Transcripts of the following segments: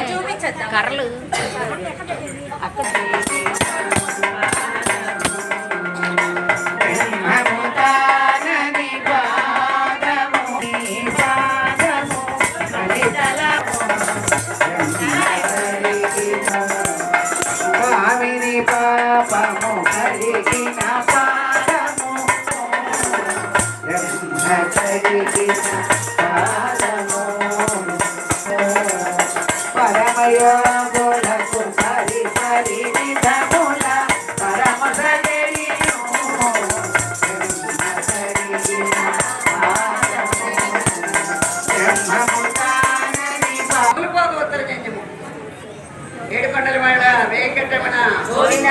చూపించద్దు కర్రలు అక్కడ పాపము కరిగిన పాదము కరిగిన పాదము పరమయోగులకు సరి సరి విధముల పరమ సరిగిన పాదము ఏడుకొండల వాడ వేంకటరమణ గోవింద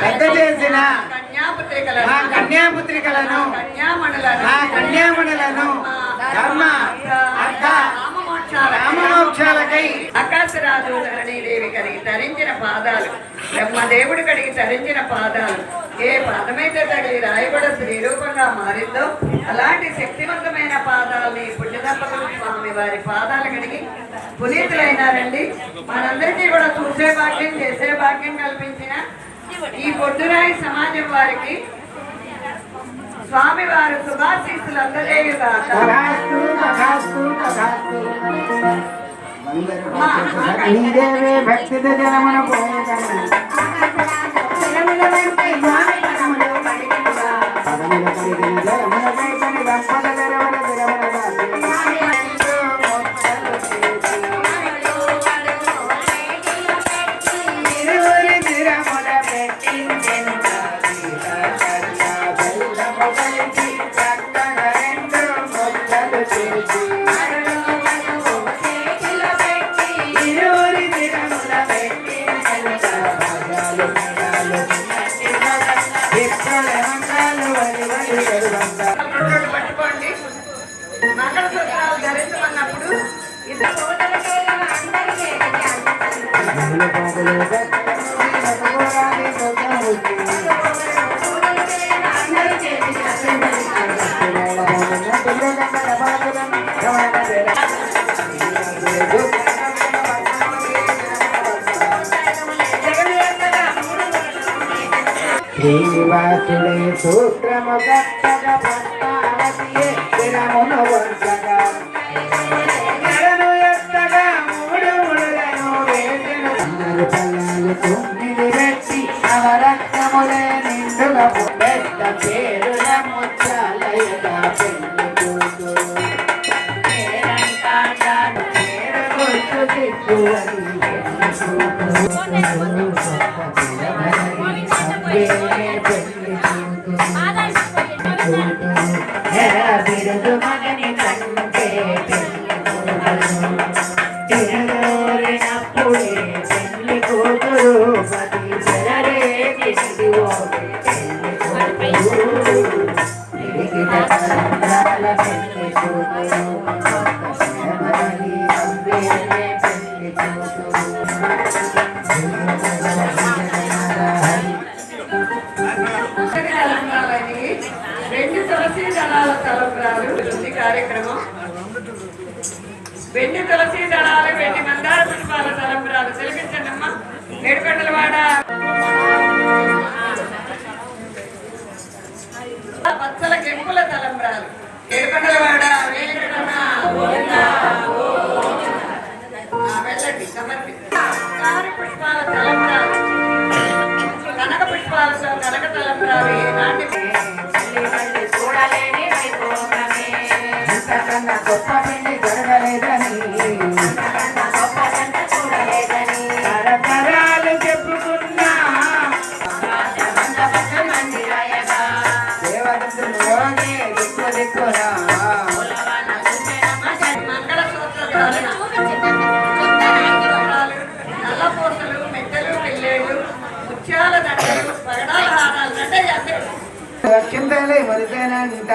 పెద్ద చేసిన కన్యాపుత్రికలను కన్యామణులను ధర్మ అర్థ రామమోక్షాలకై ఆకాశరాజు ధరణీదేవి కడిగి తరించిన పాదాలు బ్రహ్మదేవుడు కడిగి తరించిన పాదాలు ఏ పాదమైతే తగిలి రాయబడ శ్రీరూపంగా మారిందో అలాంటి శక్తివంతమైన పాదాలని పుణ్యదంపతులు స్వామి వారి పాదాలు కడిగి పునీతులైనారండి. మనందరికీ కూడా చూసే భాగ్యం చేసే భాగ్యం కల్పించిన ఈ పొద్దురాయి సమాజం వారికి స్వామి వారు శుభాశీస్సులు అందజేయుగాక. భక్తి జనమున పట్టుకోండి. మంగళసూత్రాలు ధరించమన్నప్పుడు శ్రీనివాసుడే సూత్రము గట్టగా పట్టావతియే స్థిరమును వంచగా ఎడను ఎత్తగా మూడు ముడులను వేసిన అందరు పల్లాలు తొమ్మిది పెట్టి నవరత్నములే నిండుగా పెద్ద పేరుల ముచ్చాలయగా పెళ్లి కూతురు పేరంటాను పేరు గుర్తు బిరుదు మగని కంటే తిరగోరినప్పుడే పెళ్లి కూతురు పది చెరరే తిరిగివో పెళ్లి కూతురు తిరిగి పెళ్లి కూతురు పెళ్లి కూతురు వెండి తులసి దళాల తలంబ్రాలు కార్యక్రమం. వెండి తులసి దళాలు వెండి మందార పుష్పాల తలంబ్రాలు తిలకించండి అమ్మా. ఏడుకొండలవాడ పచ్చల కెంపుల తలంబ్రాలు ఏడుకొండలవాడ వెళ్ళండి. సమర్పించారు పుష్పాల తలంబ్రాలు కనక పుష్పాలతో కనక తలంబ్రాలు ఏనాటి చూడలేని ఇంతకన్నా గొప్ప పెళ్లి జరగలేదని తరతరాలు చెప్పుకున్నా దేవతలు దిక్కు దిక్కురా వస్త్రధారణ, నల్ల పూసలు, మెట్టలు, పిల్లేళ్ళు, ముత్యాల దండలు, పగడాల హారాలు అంటే చింతలే మరితేనంట